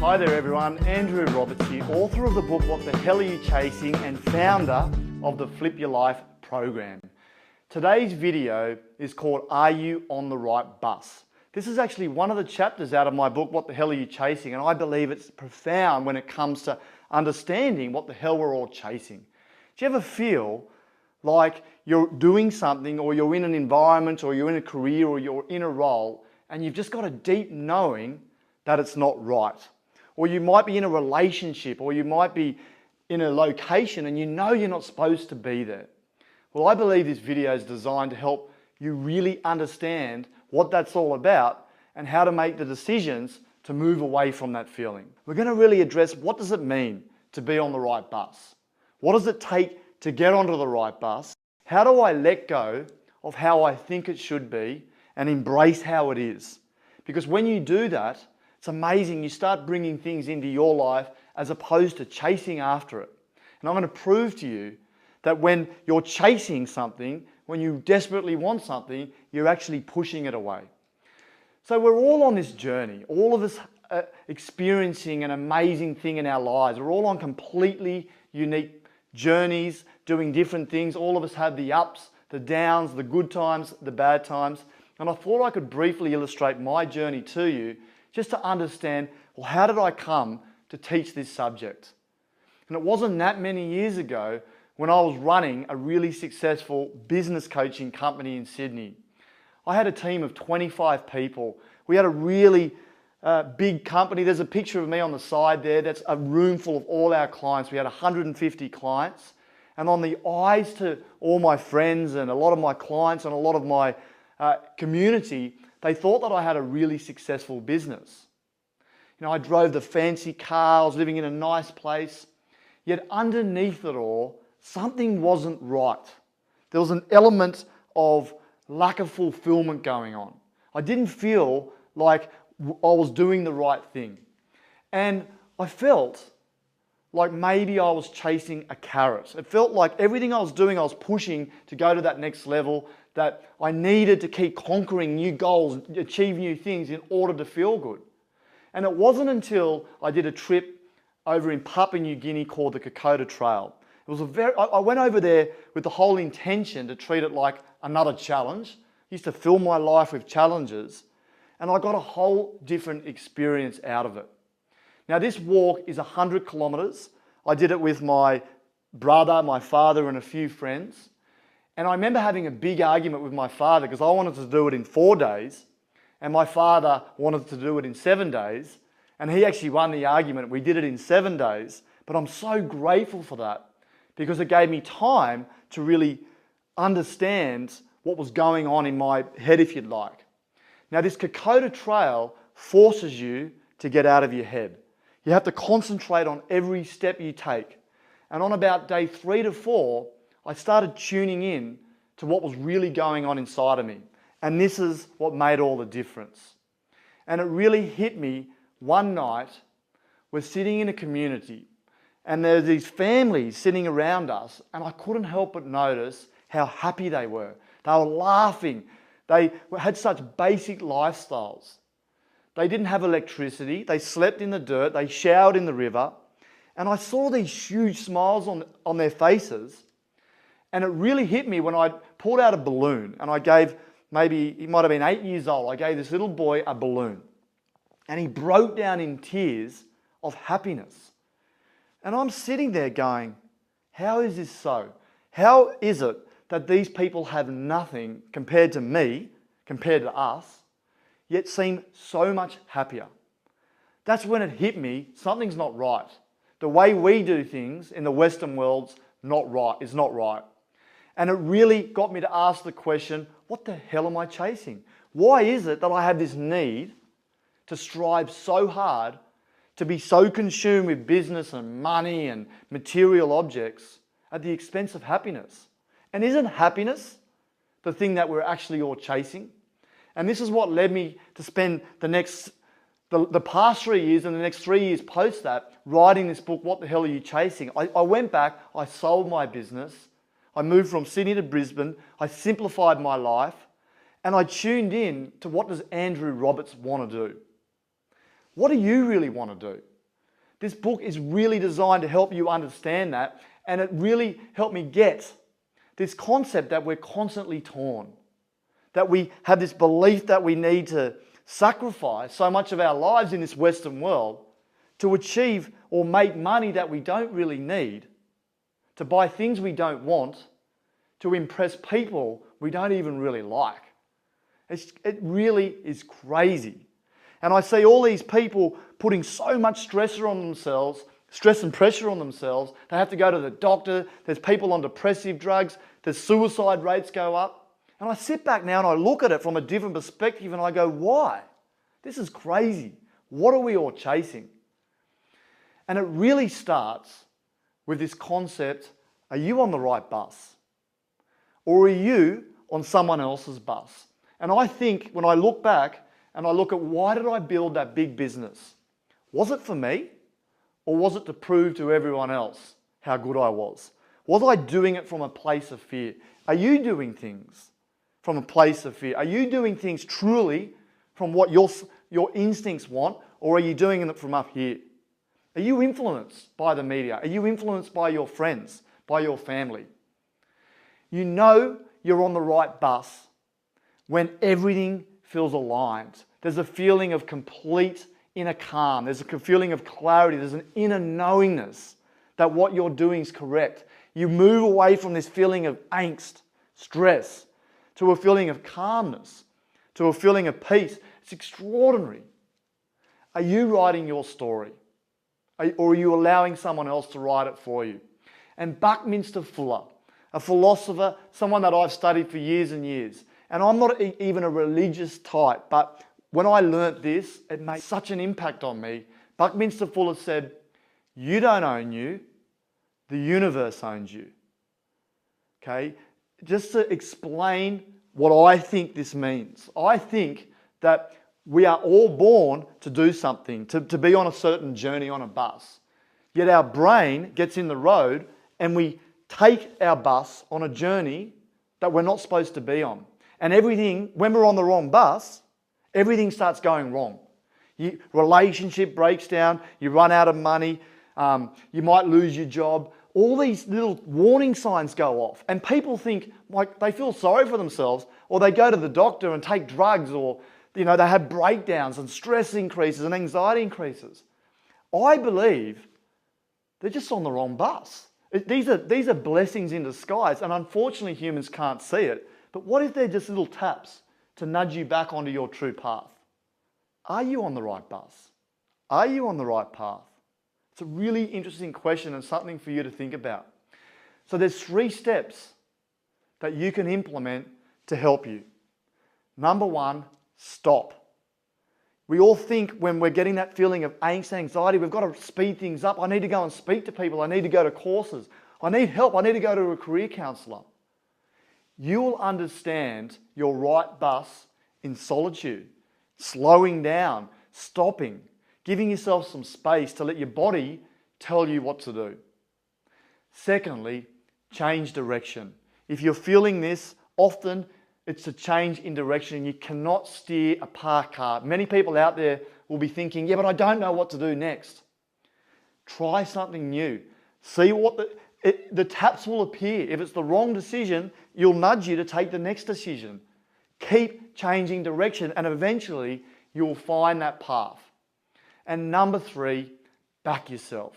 Hi there everyone, Andrew Roberts here, author of the book What the Hell Are You Chasing and founder of the Flip Your Life program. Today's video is called Are You on the Right Bus? This is actually one of the chapters out of my book What the Hell Are You Chasing, and I believe it's profound when it comes to understanding what the hell we're all chasing. Do you ever feel like you're doing something, or you're in an environment, or you're in a career, or you're in a role, and you've just got a deep knowing that it's not right? Or you might be in a relationship, or you might be in a location and you know you're not supposed to be there. Well, I believe this video is designed to help you really understand what that's all about and how to make the decisions to move away from that feeling. We're going to really address what does it mean to be on the right bus? What does it take to get onto the right bus? How do I let go of how I think it should be and embrace how it is? Because when you do that, it's amazing. You start bringing things into your life as opposed to chasing after it. And I'm going to prove to you that when you're chasing something, when you desperately want something, you're actually pushing it away. So we're all on this journey. All of us are experiencing an amazing thing in our lives. We're all on completely unique journeys, doing different things. All of us have the ups, the downs, the good times, the bad times. And I thought I could briefly illustrate my journey to you just to understand, well, how did I come to teach this subject? And it wasn't that many years ago when I was running a really successful business coaching company in Sydney. I had a team of 25 people. We had a really big company. There's a picture of me on the side there. That's a room full of all our clients. We had 150 clients. And on the eyes to all my friends and a lot of my clients and a lot of my community, they thought that I had a really successful business. You know, I drove the fancy car, I was living in a nice place. Yet underneath it all, something wasn't right. There was an element of lack of fulfillment going on. I didn't feel like I was doing the right thing. And I felt like maybe I was chasing a carrot. It felt like everything I was doing, I was pushing to go to that next level, that I needed to keep conquering new goals, achieve new things in order to feel good. And it wasn't until I did a trip over in Papua New Guinea called the Kokoda Trail. It was I went over there with the whole intention to treat it like another challenge. I used to fill my life with challenges, and I got a whole different experience out of it. Now, this walk is 100 kilometers. I did it with my brother, my father, and a few friends. And I remember having a big argument with my father because I wanted to do it in 4 days, and my father wanted to do it in 7 days. And he actually won the argument. We did it in 7 days. But I'm so grateful for that because it gave me time to really understand what was going on in my head, if you'd like. Now, this Kokoda Trail forces you to get out of your head. You have to concentrate on every step you take. And on about day 3 to 4, I started tuning in to what was really going on inside of me. And this is what made all the difference. And it really hit me one night. We're sitting in a community and there's these families sitting around us, and I couldn't help but notice how happy they were. They were laughing. They had such basic lifestyles. They didn't have electricity. They slept in the dirt. They showered in the river. And I saw these huge smiles on their faces. And it really hit me when I pulled out a balloon, and I gave, maybe he might have been 8 years old, I gave this little boy a balloon. And he broke down in tears of happiness. And I'm sitting there going, how is this so? How is it that these people have nothing compared to me, compared to us, yet seem so much happier? That's when it hit me, something's not right. The way we do things in the Western world's not right, is not right. And it really got me to ask the question, what the hell am I chasing? Why is it that I have this need to strive so hard, to be so consumed with business and money and material objects at the expense of happiness? And isn't happiness the thing that we're actually all chasing? And this is what led me to spend the past 3 years and the next 3 years post that, writing this book, What the Hell Are You Chasing? I went back, I sold my business, I moved from Sydney to Brisbane, I simplified my life, and I tuned in to what does Andrew Roberts want to do? What do you really want to do? This book is really designed to help you understand that, and it really helped me get this concept that we're constantly torn, that we have this belief that we need to sacrifice so much of our lives in this Western world to achieve or make money that we don't really need, to buy things we don't want, to impress people we don't even really like. It really is crazy. And I see all these people putting so much stress and pressure on themselves. They have to go to the doctor. There's people on depressive drugs. There's suicide rates go up. And I sit back now and I look at it from a different perspective and I go, why? This is crazy. What are we all chasing? And it really starts with this concept, are you on the right bus? Or are you on someone else's bus? And I think when I look back and I look at why did I build that big business? Was it for me? Or was it to prove to everyone else how good I was? Was I doing it from a place of fear? Are you doing things from a place of fear? Are you doing things truly from what your instincts want, or are you doing it from up here? Are you influenced by the media? Are you influenced by your friends, by your family? You know you're on the right bus when everything feels aligned. There's a feeling of complete inner calm. There's a feeling of clarity. There's an inner knowingness that what you're doing is correct. You move away from this feeling of angst, stress, to a feeling of calmness, to a feeling of peace. It's extraordinary. Are you writing your story? Or are you allowing someone else to write it for you? And Buckminster Fuller, a philosopher, someone that I've studied for years and years, and I'm not even a religious type, but when I learnt this, it made such an impact on me. Buckminster Fuller said, you don't own you, the universe owns you. Okay? Just to explain what I think this means. I think that we are all born to do something, to be on a certain journey on a bus. Yet our brain gets in the road and we take our bus on a journey that we're not supposed to be on. And everything, when we're on the wrong bus, everything starts going wrong. Relationship breaks down, you run out of money, you might lose your job. All these little warning signs go off. And people think, like, they feel sorry for themselves, or they go to the doctor and take drugs, or they have breakdowns and stress increases and anxiety increases. I believe they're just on the wrong bus. These are blessings in disguise, and unfortunately humans can't see it. But what if they're just little taps to nudge you back onto your true path? Are you on the right bus? Are you on the right path? It's a really interesting question and something for you to think about. So there's 3 steps that you can implement to help you. Number 1, stop. We all think when we're getting that feeling of angst, anxiety, we've got to speed things up. I need to go and speak to people. I need to go to courses. I need help. I need to go to a career counsellor. You will understand your right bus in solitude, slowing down, stopping, giving yourself some space to let your body tell you what to do. Secondly, change direction. If you're feeling this, often it's a change in direction. You cannot steer a parked car. Many people out there will be thinking, yeah, but I don't know what to do next. Try something new. See what the taps will appear. If it's the wrong decision, you'll nudge you to take the next decision. Keep changing direction and eventually you'll find that path. And number 3, back yourself.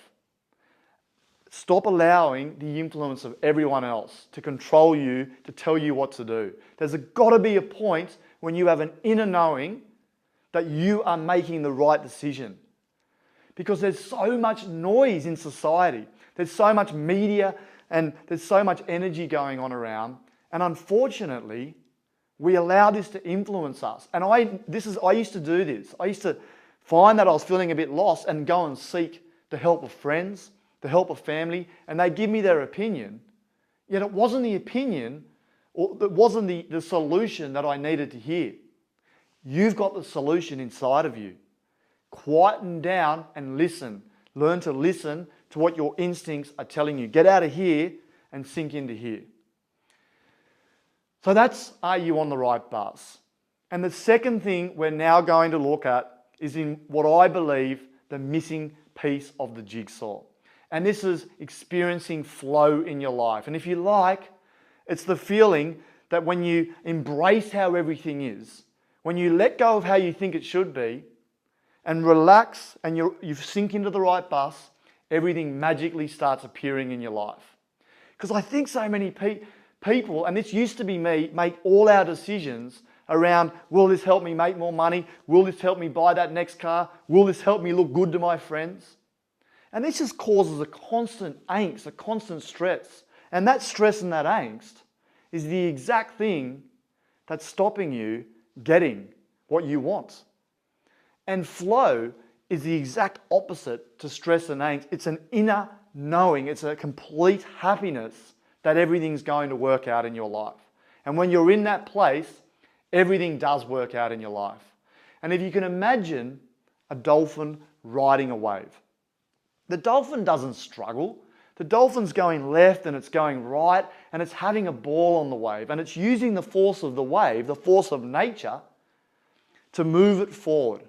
Stop allowing the influence of everyone else to control you, to tell you what to do. There's got to be a point when you have an inner knowing that you are making the right decision. Because there's so much noise in society. There's so much media and there's so much energy going on around. And unfortunately, we allow this to influence us. And I used to do this. I used to find that I was feeling a bit lost and go and seek the help of friends, the help of family, and they give me their opinion. Yet it wasn't the opinion, or it wasn't the solution that I needed to hear. You've got the solution inside of you. Quieten down and listen. Learn to listen to what your instincts are telling you. Get out of here and sink into here. So that's, are you on the right bus? And the second thing we're now going to look at is in what I believe the missing piece of the jigsaw. And this is experiencing flow in your life. And if you like, it's the feeling that when you embrace how everything is, when you let go of how you think it should be, and relax and you sink into the right bus, everything magically starts appearing in your life. Because I think so many people, and this used to be me, make all our decisions around, will this help me make more money? Will this help me buy that next car? Will this help me look good to my friends? And this just causes a constant angst, a constant stress. And that stress and that angst is the exact thing that's stopping you getting what you want. And flow is the exact opposite to stress and angst. It's an inner knowing. It's a complete happiness that everything's going to work out in your life. And when you're in that place, everything does work out in your life. And if you can imagine a dolphin riding a wave, the dolphin doesn't struggle. The dolphin's going left and it's going right and it's having a ball on the wave and it's using the force of the wave, the force of nature, to move it forward.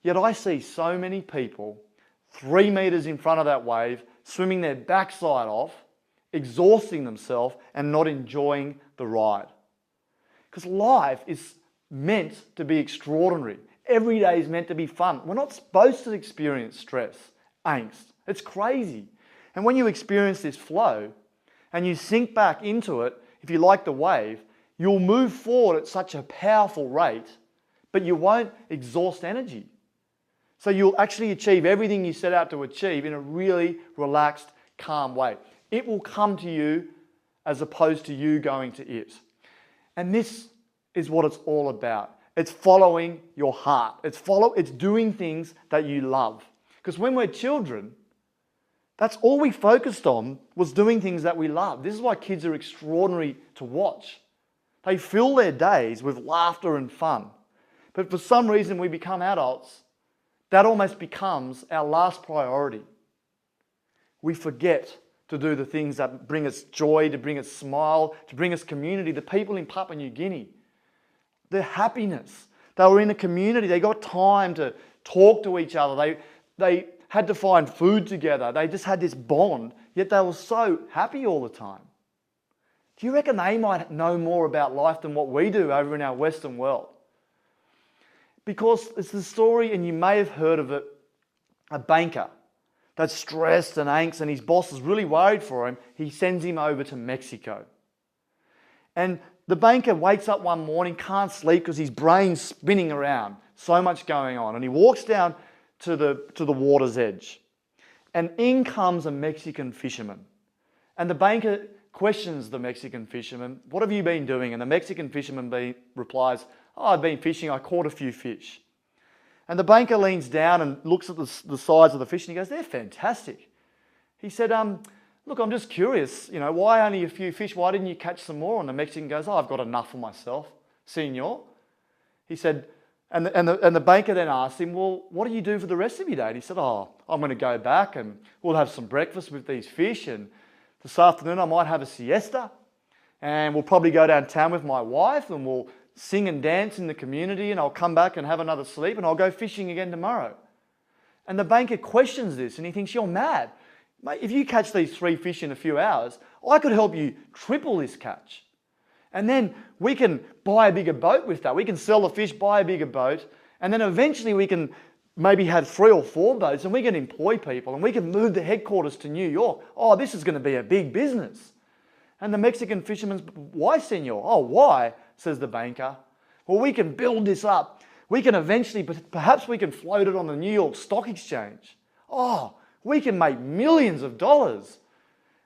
Yet I see so many people 3 meters in front of that wave, swimming their backside off, exhausting themselves and not enjoying the ride. Because life is meant to be extraordinary. Every day is meant to be fun. We're not supposed to experience stress, angst. It's crazy. And when you experience this flow and you sink back into it, if you like the wave, you'll move forward at such a powerful rate, but you won't exhaust energy. So you'll actually achieve everything you set out to achieve in a really relaxed, calm way. It will come to you as opposed to you going to it. And this is what it's all about. It's following your heart. It's doing things that you love. Because when we're children, that's all we focused on, was doing things that we love. This is why kids are extraordinary to watch. They fill their days with laughter and fun. But for some reason we become adults, that almost becomes our last priority. We forget to do the things that bring us joy, to bring us smile, to bring us community. The people in Papua New Guinea, their happiness. They were in a community. They got time to talk to each other. They had to find food together. They just had this bond, yet they were so happy all the time. Do you reckon they might know more about life than what we do over in our Western world? Because it's the story, and you may have heard of it, a banker that's stressed and angst and his boss is really worried for him. He sends him over to Mexico. And the banker wakes up one morning, can't sleep because his brain's spinning around. So much going on. And he walks down to the water's edge. And in comes a Mexican fisherman. And the banker questions the Mexican fisherman, "What have you been doing?" And the Mexican fisherman replies, "Oh, I've been fishing, I caught a few fish." And the banker leans down and looks at the size of the fish and he goes, "They're fantastic." He said, "Look, I'm just curious, why only a few fish? Why didn't you catch some more?" And the Mexican goes, "Oh, I've got enough for myself, senor." He said, and the banker then asked him, "Well, what do you do for the rest of your day?" And he said, "Oh, I'm going to go back and we'll have some breakfast with these fish, and this afternoon I might have a siesta, and we'll probably go downtown with my wife and we'll sing and dance in the community, and I'll come back and have another sleep and I'll go fishing again tomorrow." And the banker questions this and he thinks, "You're mad. Mate, if you catch these 3 fish in a few hours, I could help you triple this catch. And then we can buy a bigger boat with that. We can sell the fish, buy a bigger boat, and then eventually we can maybe have 3 or 4 boats and we can employ people and we can move the headquarters to New York. Oh, this is going to be a big business." And the Mexican fisherman's, "Why, senor?" "Oh, why?" says the banker. "Well, we can build this up. We can eventually, perhaps we can float it on the New York Stock Exchange. Oh, we can make millions of dollars."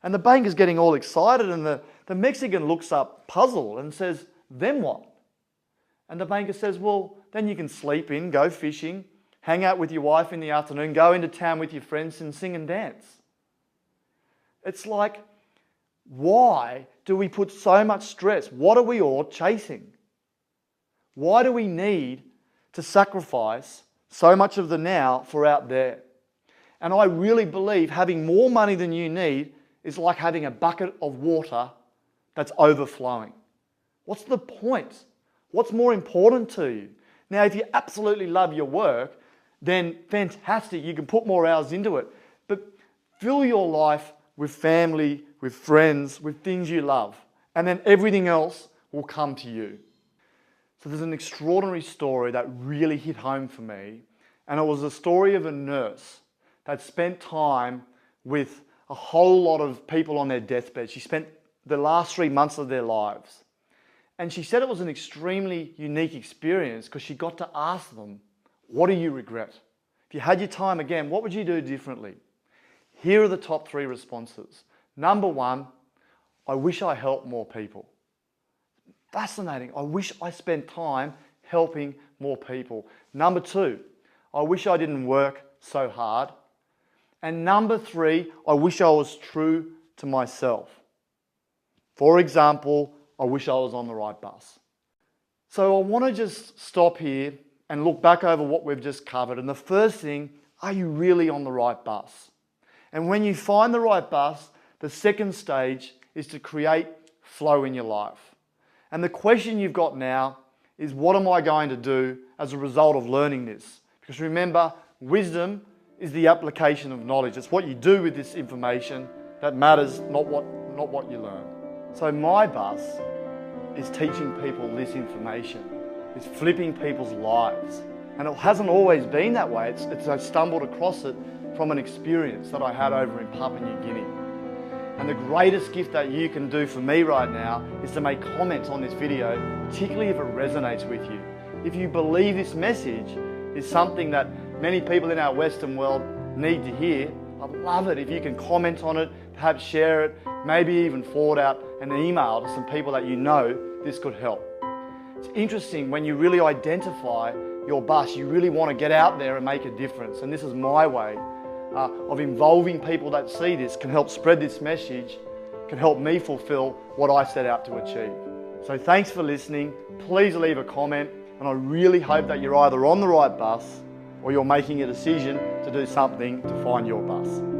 And the banker's getting all excited and the Mexican looks up puzzled and says, "Then what?" And the banker says, "Well, then you can sleep in, go fishing, hang out with your wife in the afternoon, go into town with your friends and sing and dance." It's like, why do we put so much stress? What are we all chasing? Why do we need to sacrifice so much of the now for out there? And I really believe having more money than you need is like having a bucket of water that's overflowing. What's the point? What's more important to you? Now, if you absolutely love your work then fantastic, you can put more hours into it. But fill your life with family, with friends, with things you love, and then everything else will come to you. So there's an extraordinary story that really hit home for me, and it was the story of a nurse that spent time with a whole lot of people on their deathbed. She spent the last 3 months of their lives. And she said it was an extremely unique experience because she got to ask them, what do you regret? If you had your time again, what would you do differently? Here are the top 3 responses. Number 1, I wish I helped more people. Fascinating. I wish I spent time helping more people. Number 2, I wish I didn't work so hard. And number 3, I wish I was true to myself. For example, I wish I was on the right bus. So I want to just stop here and look back over what we've just covered. And the first thing, are you really on the right bus? And when you find the right bus, the second stage is to create flow in your life. And the question you've got now is, what am I going to do as a result of learning this? Because remember, wisdom is the application of knowledge. It's what you do with this information that matters, not what you learn. So my bus is teaching people this information. It's flipping people's lives. And it hasn't always been that way. I stumbled across it from an experience that I had over in Papua New Guinea. And the greatest gift that you can do for me right now is to make comments on this video, particularly if it resonates with you. If you believe this message is something that many people in our Western world need to hear, I'd love it if you can comment on it, perhaps share it, maybe even forward out an email to some people that you know this could help. It's interesting when you really identify your bus, you really want to get out there and make a difference. And this is my way of involving people that see this, can help spread this message, can help me fulfill what I set out to achieve. So thanks for listening. Please leave a comment, and I really hope that you're either on the right bus or you're making a decision to do something to find your bus.